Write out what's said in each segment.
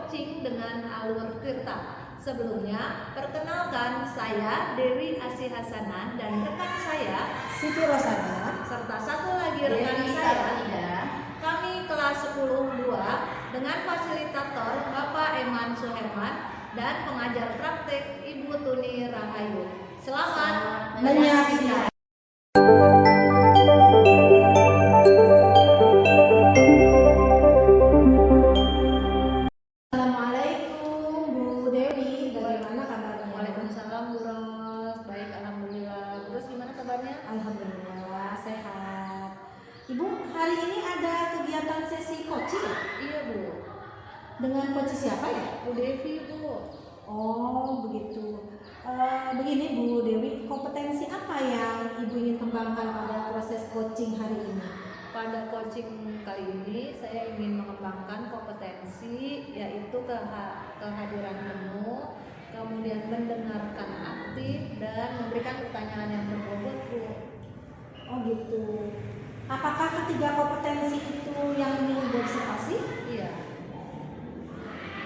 coaching dengan Alur Tirta. Sebelumnya, perkenalkan saya Dewi Asih Hasanah dan rekan saya Siti Rosana serta satu lagi rekan saya. Kami kelas 10-2 dengan fasilitator Bapak Eman Suherman dan pengajar praktek Ibu Tuni Rahayu. Selamat menyaksikan. Assalamualaikum Bu Dewi, bagaimana kabarnya? Waalaikumsalam Bu Ros, baik alhamdulillah. Terus gimana kabarnya? Alhamdulillah sehat. Ibu, hari ini ada kegiatan sesi coaching ya? Iya Bu. Dengan coach siapa ya? Bu Devi Bu. Oh begitu. Begini Bu Dewi, kompetensi apa yang Ibu ingin kembangkan pada proses coaching hari ini? Pada coaching kali ini saya ingin mengembangkan kompetensi yaitu kehadiran penuh, kemudian mendengarkan aktif dan memberikan pertanyaan yang berbobot Bu. Oh gitu. Apakah ketiga kompetensi itu yang ingin Ibu observasi? Iya.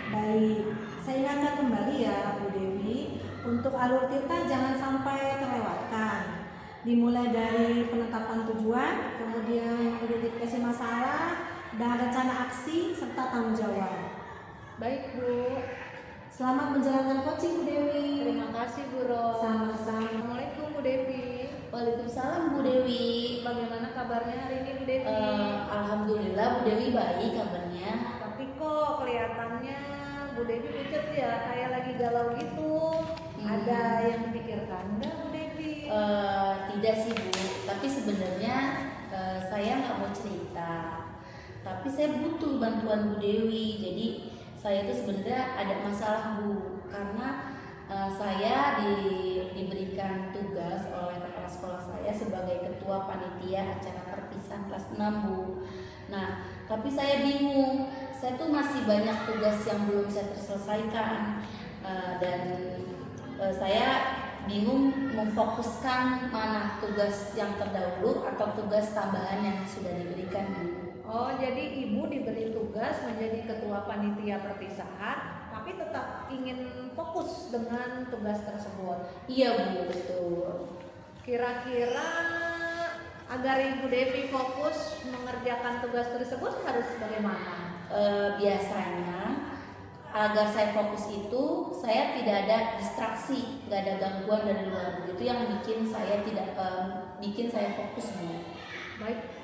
Baik, saya ingatkan kembali ya Bu Dewi, untuk alur tirta jangan sampai terlewatkan. Dimulai dari penetapan tujuan, kemudian identifikasi masalah, dan rencana aksi, serta tanggung jawab. Baik Bu. Selamat menjalankan coaching Bu Dewi. Terima kasih Bu Ros. Sama-sama. Assalamualaikum Bu Devi. Waalaikumsalam Bu Dewi. Bagaimana kabarnya hari ini Bu Devi? Alhamdulillah Bu Dewi baik kabarnya. Tapi kok kelihatannya Bu Devi pucat ya, kayak lagi galau gitu. Ada yang dipikirkan enggak Bu Devi? Tidak sih Bu, tapi sebenarnya saya nggak mau cerita. Tapi saya butuh bantuan Bu Dewi. Jadi saya itu sebenarnya ada masalah Bu, karena saya diberikan tugas oleh kepala sekolah saya sebagai ketua panitia acara perpisahan kelas 6 Bu. Nah, tapi saya bingung, saya tuh masih banyak tugas yang belum saya terselesaikan, dan saya bingung memfokuskan mana tugas yang terdahulu atau tugas tambahan yang sudah diberikan Bu. Oh, jadi Ibu diberi tugas menjadi ketua panitia perpisahan, tapi tetap ingin fokus dengan tugas tersebut. Iya Bu, betul. Kira-kira agar Ibu Devi fokus mengerjakan tugas tersebut harus bagaimana? Biasanya agar saya fokus itu saya tidak ada distraksi, nggak ada gangguan dari luar. Itu yang bikin saya bikin saya fokus Bu.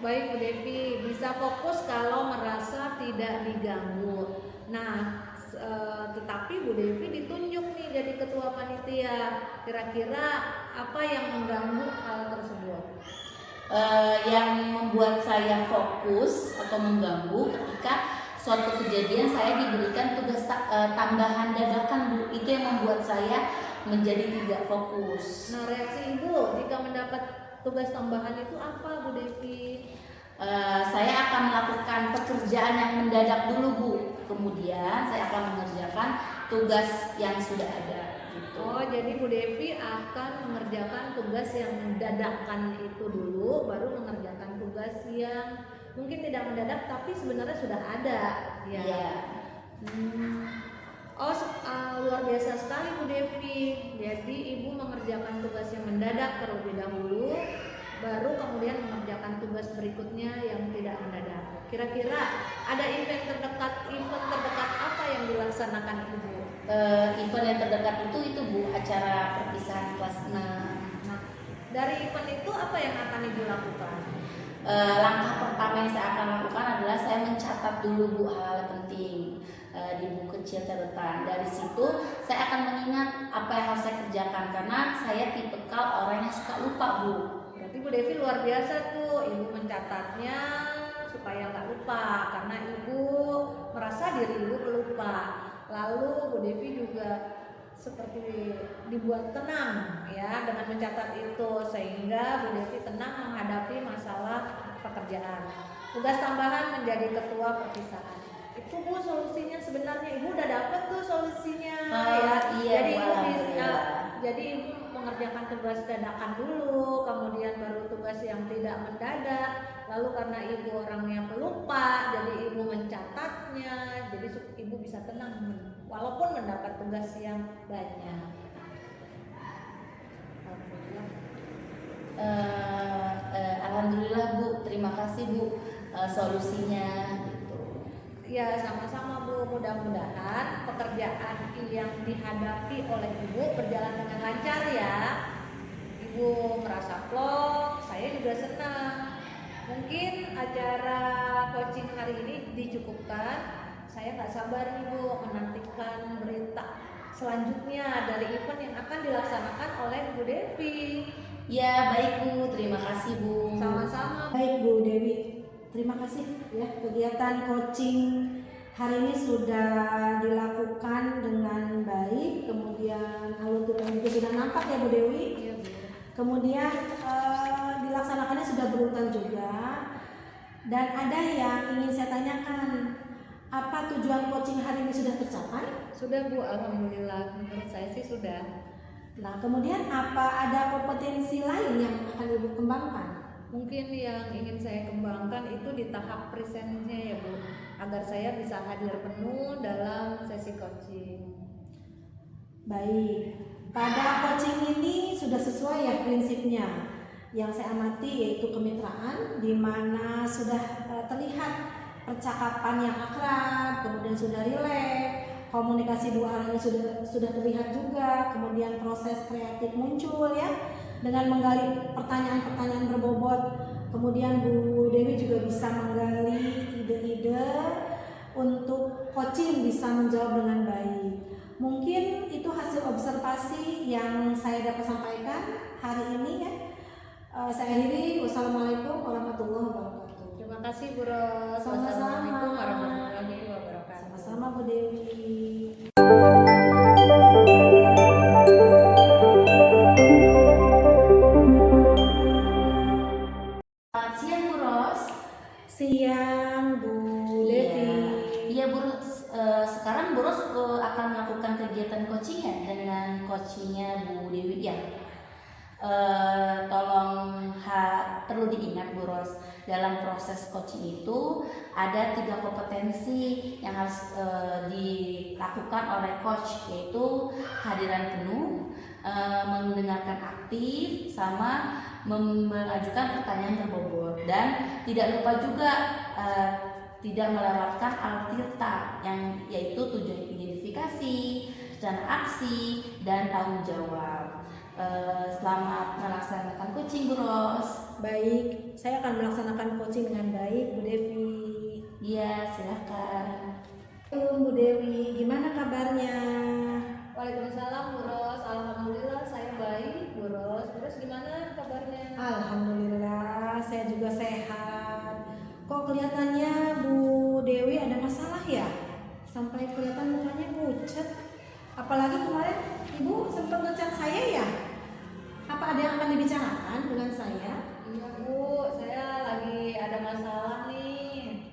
Baik Bu Devi, bisa fokus kalau merasa tidak diganggu. Nah, tetapi Bu Devi ditunjuk nih jadi ketua panitia. Kira-kira apa yang mengganggu hal tersebut? Yang membuat saya fokus atau mengganggu ketika suatu kejadian saya diberikan tugas tambahan dadakan Bu. Itu yang membuat saya menjadi tidak fokus. Nah, reaksi Ibu jika mendapat tugas tambahan itu apa Bu Devi? Saya akan melakukan pekerjaan yang mendadak dulu Bu. Kemudian saya akan mengerjakan tugas yang sudah ada gitu. Oh, jadi Bu Devi akan mengerjakan tugas yang dadakan itu dulu, baru mengerjakan tugas yang mungkin tidak mendadak tapi sebenarnya sudah ada. Ya. Iya. Oh, luar biasa sekali Bu Devi. Jadi Ibu mengerjakan tugas yang mendadak terlebih dahulu, baru kemudian mengerjakan tugas berikutnya yang tidak mendadak. Kira-kira ada event terdekat apa yang dilaksanakan Ibu? Event yang terdekat itu Bu, acara perpisahan kelas 6. Nah, dari event itu apa yang akan Ibu lakukan? Langkah pertama yang saya akan lakukan adalah saya mencatat dulu Bu hal penting di buku kecil catatan. Dari situ saya akan mengingat apa yang harus saya kerjakan, karena saya tipikal orang yang suka lupa Bu. Berarti Bu Devi luar biasa tuh, Ibu mencatatnya supaya nggak lupa, karena Ibu merasa diri Ibu pelupa. Lalu Bu Devi juga seperti dibuat tenang ya dengan mencatat itu, sehingga Bu Devi tenang menghadapi masalah pekerjaan. Tugas tambahan menjadi ketua perpisahan. Itu Bu solusinya sebenarnya Ibu udah dapat tuh solusinya ya. Iya, Jadi Bu, Ibu bisa, alhamdulillah. jadi Ibu mengerjakan tugas dadakan dulu, kemudian baru tugas yang tidak mendadak. Lalu karena ibu orangnya pelupa, jadi ibu mencatatnya, jadi ibu bisa tenang walaupun mendapat tugas yang banyak. Alhamdulillah. Alhamdulillah Bu, terima kasih Bu solusinya. Ya sama-sama Bu, mudah-mudahan pekerjaan yang dihadapi oleh Ibu berjalan dengan lancar ya. Ibu merasa plong, saya juga senang. Mungkin acara coaching hari ini dicukupkan. Saya nggak sabar nih Bu menantikan berita selanjutnya dari event yang akan dilaksanakan oleh Bu Devi. Ya baik Bu, terima kasih Bu. Sama-sama. Baik Bu Dewi, terima kasih ya, kegiatan coaching hari ini sudah dilakukan dengan baik, kemudian alur tutupnya juga sudah nampak ya Bu Dewi. Iya Bu. Kemudian dilaksanakannya sudah berurutan juga. Dan ada yang ingin saya tanyakan, apa tujuan coaching hari ini sudah tercapai? Sudah Bu, alhamdulillah. Menurut saya sih sudah. Nah, kemudian apa ada kompetensi lain yang akan Ibu kembangkan? Mungkin yang ingin saya kembangkan itu di tahap presentnya ya Bu, agar saya bisa hadir penuh dalam sesi coaching. Baik, pada coaching ini sudah sesuai ya prinsipnya. Yang saya amati yaitu kemitraan, di mana sudah terlihat percakapan yang akrab, kemudian sudah rileks, komunikasi dua arah ini sudah terlihat juga, kemudian proses kreatif muncul ya, dengan menggali pertanyaan-pertanyaan berbobot. Kemudian Bu Dewi juga bisa menggali ide-ide untuk coaching bisa menjawab dengan baik. Mungkin itu hasil observasi yang saya dapat sampaikan hari ini ya. Saya akhiri, wassalamualaikum warahmatullahi wabarakatuh. Terima kasih Bu Ros. Sama-sama. Wassalamualaikum warahmatullahi wabarakatuh. Sama-sama Bu Dewi. Selamat siang Bu Ros. Siang Bu Devi. Iya Bu Ros, sekarang Bu Ros akan melakukan kegiatan coaching ya dengan coachingnya Bu Dewi ya. Tolong perlu diingat Bu Ros, dalam proses coaching itu ada 3 kompetensi yang harus dilakukan oleh coach, yaitu kehadiran penuh, mendengarkan aktif, sama mengajukan pertanyaan berbobot, dan tidak lupa juga tidak melewatkan alutsista yang yaitu tujuan identifikasi, rencana aksi, dan tanggung jawab. Selamat melaksanakan coaching Bu Ros. Baik, saya akan melaksanakan coaching dengan baik Bu Devi. Iya, silakan. Bu Dewi, gimana kabarnya? Waalaikumsalam Bu Ros. Alhamdulillah saya baik Bu Ros. Terus gimana kabarnya? Alhamdulillah, saya juga sehat. Kok kelihatannya Bu Dewi ada masalah ya? Sampai kelihatan mukanya pucat. Apalagi kemarin Ibu sempat ngechat saya ya? Apa ada yang akan dibicarakan dengan saya? Iya Bu, saya lagi ada masalah nih.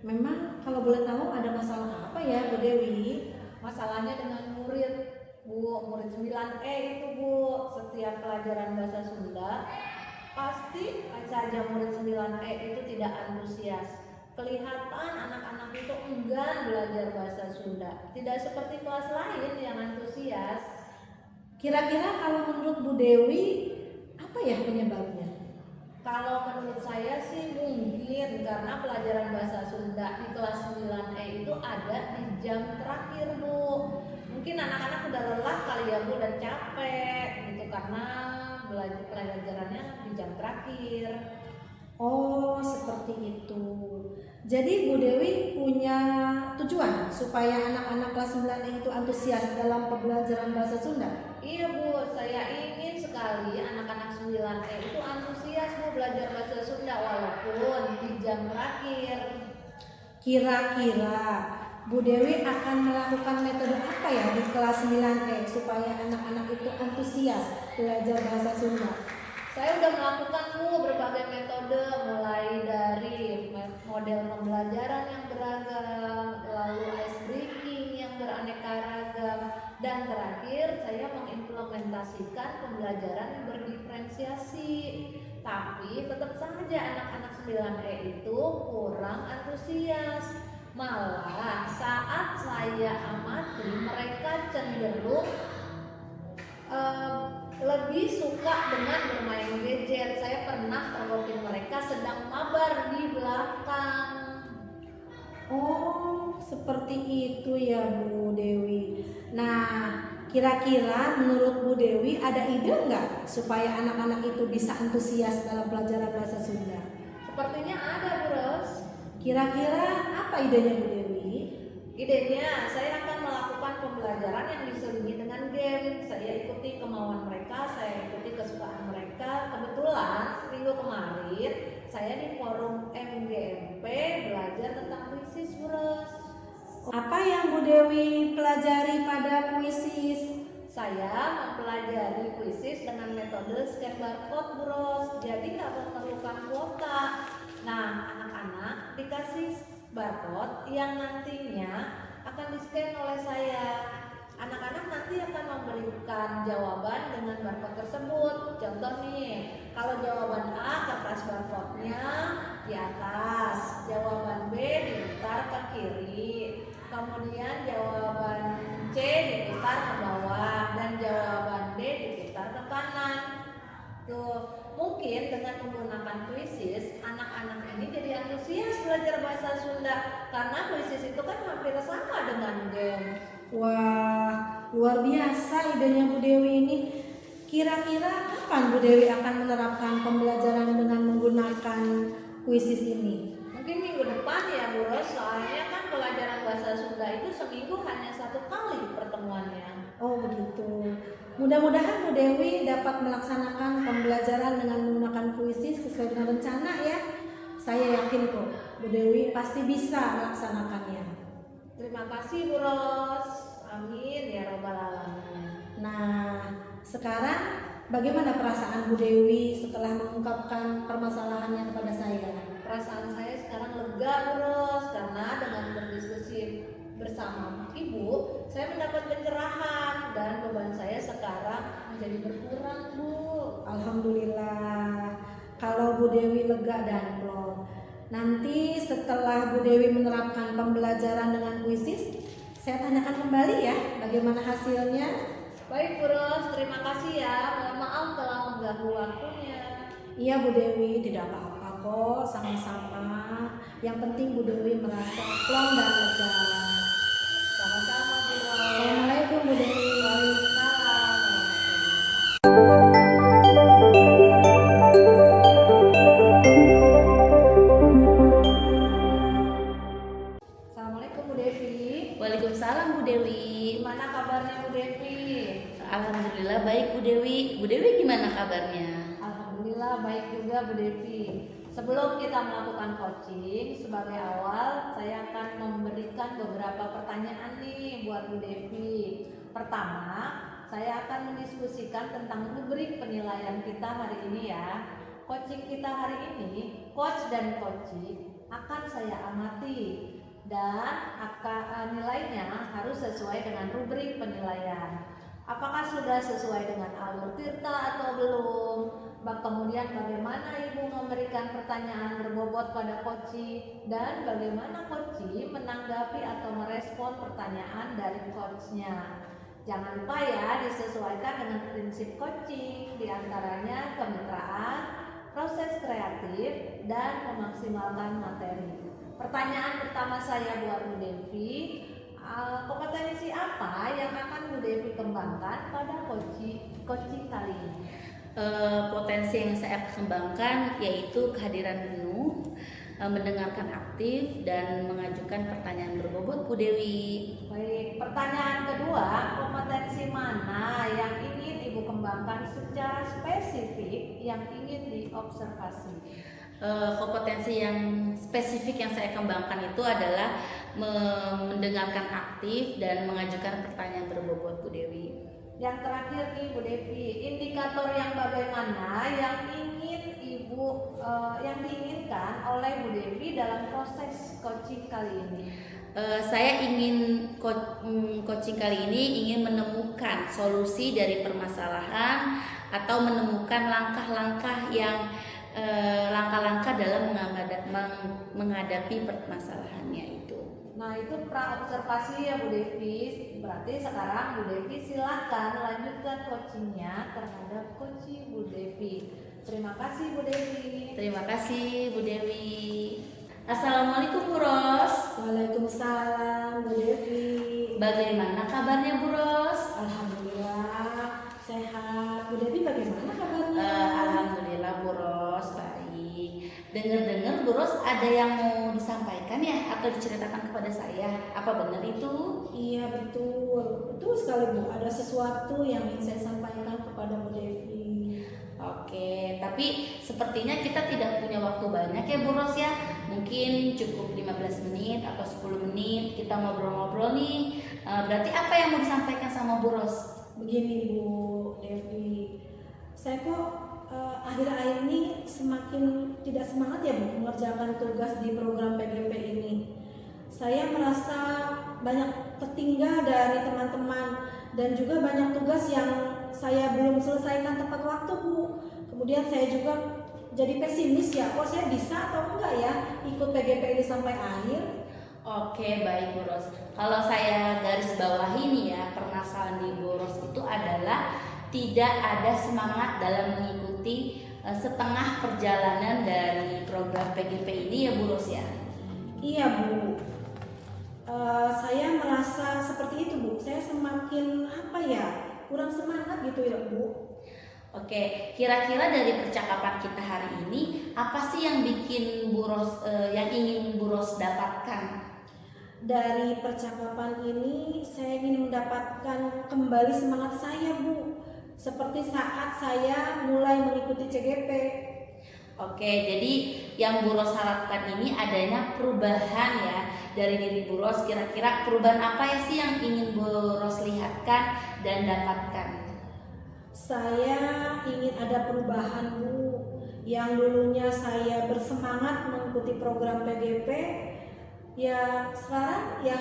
Memang kalau boleh tahu ada masalah apa ya Bu Dewi? Masalahnya dengan murid Bu, murid 9E itu Bu. Setiap pelajaran bahasa Sunda pasti saja murid 9E itu tidak antusias. Kelihatan anak-anak itu enggan belajar bahasa Sunda. Tidak seperti kelas lain yang antusias. Kira-kira kalau menurut Bu Dewi apa ya penyebabnya? Kalau menurut saya sih mungkin karena pelajaran bahasa Sunda di kelas 9E itu ada di jam terakhir Bu. Mungkin anak-anak udah lelah kali ya Bu dan capek gitu karena belajar pelajarannya di jam terakhir. Oh, seperti itu. Jadi Bu Dewi punya tujuan supaya anak-anak kelas 9 itu antusias dalam pembelajaran bahasa Sunda? Iya Bu, saya ingin sekali anak-anak 9E itu antusias Bu belajar bahasa Sunda walaupun di jam terakhir. Kira-kira Bu Dewi akan melakukan metode apa ya di kelas 9E supaya anak-anak itu antusias belajar bahasa Sunda? Saya udah melakukan Bu berbagai metode, mulai dari model pembelajaran yang beragam, lalu ice breaking yang beraneka ragam, Dan terakhir, saya mengimplementasikan pembelajaran yang berdiferensiasi. Tapi tetap saja anak-anak 9E itu kurang antusias. Malah saat saya amati, mereka cenderung lebih suka dengan bermain gadget. Saya pernah tergokin mereka sedang mabar di belakang. Oh, seperti itu ya Bu Dewi. Nah, kira-kira menurut Bu Dewi ada ide nggak supaya anak-anak itu bisa antusias dalam pelajaran bahasa Sunda? Sepertinya ada, Bu Ros. Kira-kira apa idenya Bu Dewi? Idenya, saya akan melakukan pembelajaran yang diselingi dengan game. Saya ikuti kemauan mereka, saya ikuti kesukaan mereka. Kebetulan minggu kemarin saya di forum MGMP belajar tentang puisi, Bu Ros. Apa yang Bu Dewi pelajari pada puisi? Saya mempelajari puisi dengan metode scan barcode, Bu Ros. Jadi nggak memerlukan kuota. Nah, anak-anak dikasih barcode yang nantinya akan di-scan oleh saya. Anak-anak nanti akan memberikan jawaban dengan barcode tersebut. Contoh nih, kalau jawaban A, kertas barcode-nya di atas, jawaban B diputar ke kiri, kemudian jawaban C diputar ke bawah, dan jawaban D diputar ke kanan. Tuh, mungkin dengan menggunakan puisis, anak-anak ini jadi antusias belajar bahasa Sunda karena puisis itu kan hampir sama dengan game. Wah, luar biasa idenya Bu Dewi ini. Kira-kira kapan Bu Dewi akan menerapkan pembelajaran dengan menggunakan puisis ini? Mungkin minggu depan ya, Bu Ros, soalnya kan pelajaran bahasa Sunda itu seminggu hanya 1 kali pertemuannya. Oh begitu. Mudah-mudahan Bu Dewi dapat melaksanakan pembelajaran dengan menggunakan puisi sesuai dengan rencana ya. Saya yakin kok Bu Dewi pasti bisa melaksanakannya. Terima kasih, Bu Ros. Amin ya robbal alamin. Nah, sekarang bagaimana perasaan Bu Dewi setelah mengungkapkan permasalahannya kepada saya? Perasaan saya sekarang lega, Bu Ros, karena dengan berdiskusi bersama Ibu, saya mendapat pencerahan dan beban saya sekarang menjadi berkurang, Bu. Alhamdulillah. Kalau Bu Dewi lega dan plong. Nanti setelah Bu Dewi menerapkan pembelajaran dengan puisis, saya tanyakan kembali ya bagaimana hasilnya. Baik, Bu Ros, terima kasih ya. Mohon maaf telah mengganggu waktunya. Iya Bu Dewi, tidak apa-apa kok, sama-sama. Yang penting Bu Dewi merasa plong dan lega. Sama-sama, Bu Ros. Assalamualaikum Bu Dewi. Waalaikumsalam. Assalamualaikum, Bu Devi. Waalaikumsalam Bu Dewi. Gimana kabarnya, Bu Devi? Alhamdulillah baik Bu Dewi. Bu Dewi gimana kabarnya? Alhamdulillah baik juga, Bu Devi. Sebelum kita melakukan coaching, sebagai awal saya akan memberikan beberapa pertanyaan nih buat Bu Devi. Pertama, saya akan mendiskusikan tentang rubrik penilaian kita hari ini ya. Coaching kita hari ini, coach dan coaching, akan saya amati dan nilainya harus sesuai dengan rubrik penilaian. Apakah sudah sesuai dengan alur Tirta atau belum? Kemudian bagaimana Ibu memberikan pertanyaan berbobot pada coach dan bagaimana coach menanggapi atau merespon pertanyaan dari coachnya. Jangan lupa ya disesuaikan dengan prinsip coaching, diantaranya kemitraan, proses kreatif, dan memaksimalkan materi. Pertanyaan pertama saya buat Bu Devi, kompetensi apa yang akan Bu Devi kembangkan pada coaching kali ini? Potensi yang saya kembangkan yaitu kehadiran penuh, mendengarkan aktif, dan mengajukan pertanyaan berbobot Bu Dewi. Baik, pertanyaan kedua, kompetensi mana yang ingin Ibu kembangkan secara spesifik yang ingin diobservasi? Kompetensi yang spesifik yang saya kembangkan itu adalah mendengarkan aktif dan mengajukan pertanyaan berbobot Bu Dewi. Yang terakhir nih Bu Devi, indikator yang bagaimana yang yang diinginkan oleh Bu Devi dalam proses coaching kali ini? Saya ingin coaching kali ini ingin menemukan solusi dari permasalahan atau menemukan langkah-langkah yang langkah-langkah dalam menghadapi permasalahannya itu. Nah itu pra observasi ya Bu Devi. Berarti sekarang Bu Devi silakan lanjutkan coachingnya terhadap coaching Bu Devi. Terima kasih Bu Devi. Terima kasih Bu Dewi. Assalamualaikum Bu Ros. Waalaikumsalam Bu Devi. Bagaimana kabarnya Bu Ros? Alhamdulillah sehat. Bu Devi bagaimana kabarnya? Alhamdulillah Bu Ros baik. Dengar-dengar Bu Ros ada yang mau disampaikan ya atau diceritakan kepada saya. Apa benar itu? Iya betul, betul sekali Bu. Ada sesuatu yang ingin saya sampaikan kepada Bu Devi. Oke, tapi sepertinya kita tidak punya waktu banyak ya Bu Ros ya. Mungkin cukup 15 menit atau 10 menit kita ngobrol-ngobrol nih. Berarti apa yang mau disampaikan sama Bu Ros? Begini Bu Devi, saya kok akhir-akhir ini semakin tidak semangat ya Bu mengerjakan tugas di program PGP ini. Saya merasa banyak tertinggal dari teman-teman dan juga banyak tugas yang saya belum selesaikan tepat waktu Bu. Kemudian saya juga jadi pesimis ya, kok saya bisa atau enggak ya ikut PGP ini sampai akhir. Oke, baik Bu Ros. Kalau saya garis bawahi nih ya, permasalahan di Bu Ros itu adalah tidak ada semangat dalam mengikuti setengah perjalanan dari program PGP ini ya Bu Ros ya. Iya Bu, saya merasa seperti itu Bu. Saya semakin kurang semangat gitu ya Bu. Oke, kira-kira dari percakapan kita hari ini apa sih yang bikin Bu Ros, yang ingin Bu Ros dapatkan? Dari percakapan ini saya ingin mendapatkan kembali semangat saya Bu, seperti saat saya mulai mengikuti CGP. Oke, jadi yang Bu Ros harapkan ini adanya perubahan ya dari diri Bu Ros. Kira-kira perubahan apa ya sih yang ingin Bu Ros lihatkan dan dapatkan? Saya ingin ada perubahan Bu. Yang dulunya saya bersemangat mengikuti program PGP, ya sekarang ya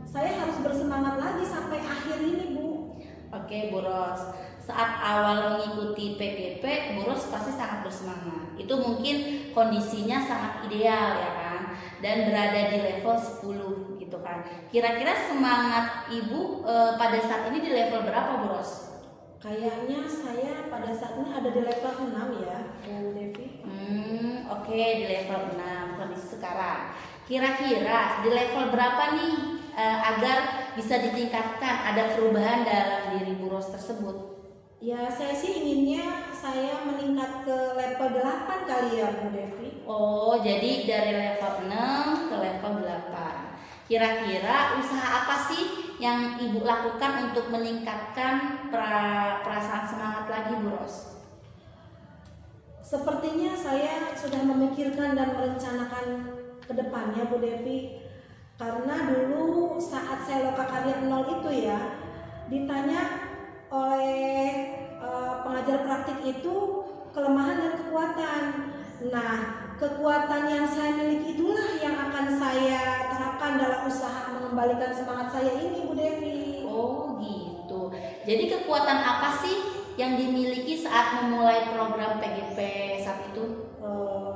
saya harus bersemangat lagi sampai akhir ini Bu. Oke Bu Ros, saat awal mengikuti PGP Bu Ros pasti sangat bersemangat. Itu mungkin kondisinya sangat ideal ya kan, dan berada di level 10 gitu kan. Kira-kira semangat Ibu pada saat ini di level berapa Bu Ros? Kayaknya saya pada saat ini ada di level 6 ya Bu Devi. Oke, di level 6 kondisi sekarang. Kira-kira di level berapa nih agar bisa ditingkatkan, ada perubahan dalam diri Bu Ros tersebut? Ya saya sih inginnya saya meningkat ke level 8 kali ya Bu Devi. Oh, jadi dari level 6 ke level 8. Kira-kira usaha apa sih yang Ibu lakukan untuk meningkatkan perasaan semangat lagi Bu Ros? Sepertinya saya sudah memikirkan dan merencanakan ke depannya Bu Devi. Karena dulu saat saya lokakarya 0 itu ya, ditanya oleh pengajar praktik itu kelemahan dan kekuatan. Nah, kekuatan yang saya miliki itulah yang akan saya terapkan dalam usaha mengembalikan semangat saya ini Bu Devi. Oh gitu. Jadi kekuatan apa sih yang dimiliki saat memulai program PGP saat itu?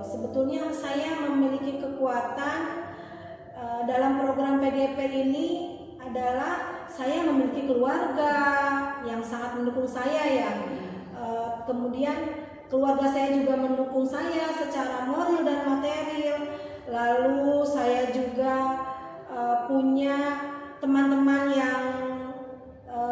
Sebetulnya saya memiliki kekuatan dalam program PGP ini adalah saya memiliki keluarga yang sangat mendukung saya ya. Kemudian keluarga saya juga mendukung saya secara moral dan material. Lalu saya juga punya teman-teman yang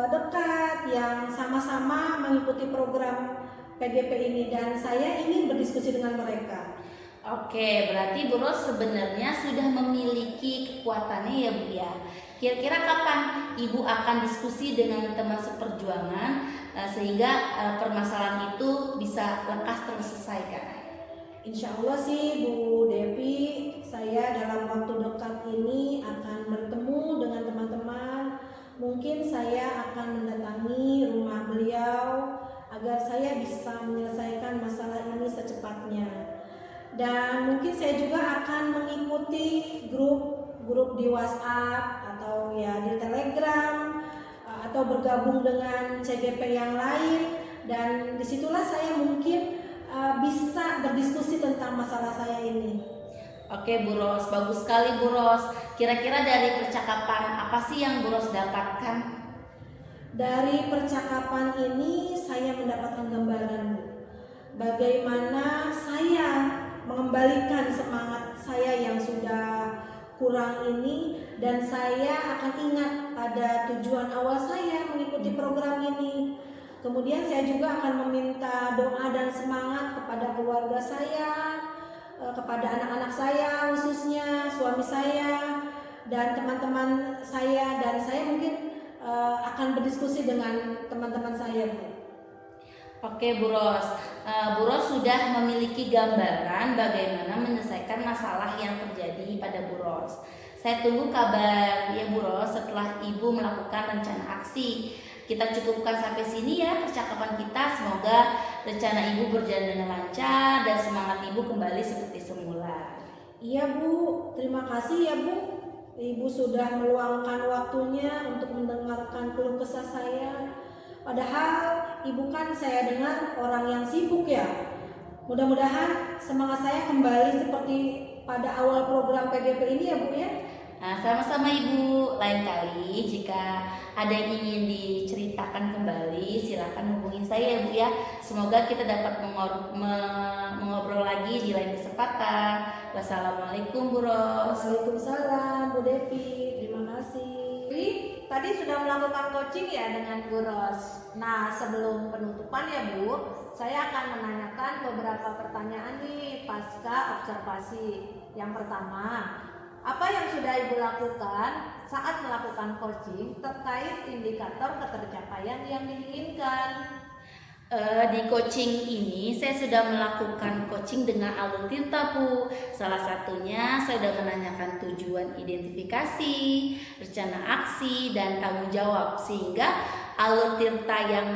dekat yang sama-sama mengikuti program PGP ini dan saya ingin berdiskusi dengan mereka. Oke, berarti Bu Ros sebenarnya sudah memiliki kekuatannya ya Bu ya. Kira-kira kapan Ibu akan diskusi dengan teman seperjuangan sehingga permasalahan itu bisa lekas terselesaikan? Insya Allah sih Bu Devi, saya dalam waktu dekat ini akan bertemu dengan teman-teman. Mungkin saya akan mendatangi rumah beliau agar saya bisa menyelesaikan masalah ini secepatnya. Dan mungkin saya juga akan mengikuti grup grup di WhatsApp atau ya di Telegram atau bergabung dengan CGP yang lain, dan disitulah saya mungkin bisa berdiskusi tentang masalah saya ini. Oke Bu Ros, bagus sekali Bu Ros. Kira-kira dari percakapan apa sih yang Bu Ros dapatkan? Dari percakapan ini saya mendapatkan gambaran, Bu, bagaimana saya mengembalikan semangat saya yang sudah kurang ini, dan saya akan ingat pada tujuan awal saya mengikuti program ini. Kemudian saya juga akan meminta doa dan semangat kepada keluarga saya, kepada anak-anak saya, khususnya suami saya dan teman-teman saya, dan saya mungkin akan berdiskusi dengan teman-teman saya, Bu. Oke Bu Ros, Bu Ros sudah memiliki gambaran bagaimana menyelesaikan masalah yang terjadi pada Bu Ros. Saya tunggu kabar ya Bu Ros setelah Ibu melakukan rencana aksi. Kita cukupkan sampai sini ya percakapan kita. Semoga rencana Ibu berjalan dengan lancar dan semangat Ibu kembali seperti semula. Iya Bu, terima kasih ya Bu. Ibu sudah meluangkan waktunya untuk mendengarkan keluh kesah saya. Padahal Ibu kan saya dengar orang yang sibuk ya. Mudah-mudahan semangat saya kembali seperti pada awal program PGP ini ya Bu ya. Nah, sama-sama Ibu. Lain kali jika ada yang ingin diceritakan kembali, silakan hubungi saya ya Bu ya. Semoga kita dapat mengobrol lagi di lain kesempatan. Wassalamualaikum Bu Ros. Waalaikumsalam Bu Devi, terima kasih. Tadi sudah melakukan coaching ya dengan Bu Ros. Nah, sebelum penutupan ya Bu, saya akan menanyakan beberapa pertanyaan nih pasca observasi. Yang pertama, apa yang sudah Ibu lakukan saat melakukan coaching terkait indikator ketercapaian yang diinginkan? Di coaching ini saya sudah melakukan coaching dengan alur tirta Bu. Salah satunya saya sudah menanyakan tujuan identifikasi, rencana aksi, dan tanggung jawab, sehingga alur tirta yang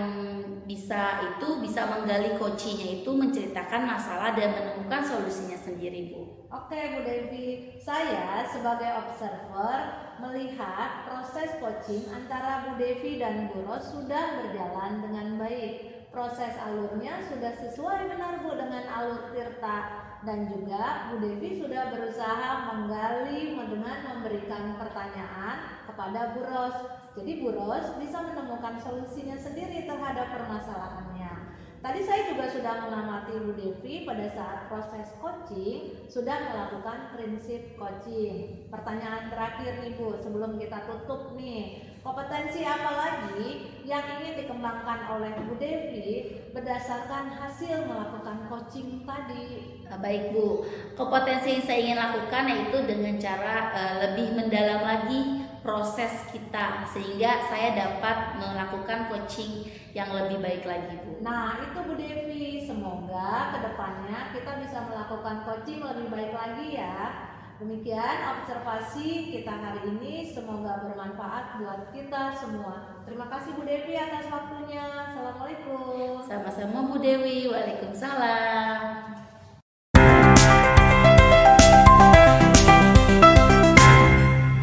bisa menggali coachingnya itu menceritakan masalah dan menemukan solusinya sendiri Bu. Oke Bu Devi, saya sebagai observer melihat proses coaching antara Bu Devi dan Bu Ros sudah berjalan dengan baik. Proses alurnya sudah sesuai benar Bu dengan alur tirta, dan juga Bu Devi sudah berusaha menggali dengan memberikan pertanyaan kepada Bu Ros. Jadi Bu Ros bisa menemukan solusinya sendiri terhadap permasalahannya. Tadi saya juga sudah mengamati Bu Devi pada saat proses coaching sudah melakukan prinsip coaching. Pertanyaan terakhir nih Bu, sebelum kita tutup nih, kompetensi apa lagi yang ingin dikembangkan oleh Bu Devi berdasarkan hasil melakukan coaching tadi? Baik Bu, kompetensi yang saya ingin lakukan yaitu dengan cara lebih mendalam lagi proses kita, sehingga saya dapat melakukan coaching yang lebih baik lagi Bu. Nah itu Bu Devi, semoga kedepannya kita bisa melakukan coaching lebih baik lagi ya. Demikian observasi kita hari ini, semoga bermanfaat buat kita semua. Terima kasih Bu Devi atas waktunya. Assalamualaikum. Sama-sama Bu Dewi, waalaikumsalam.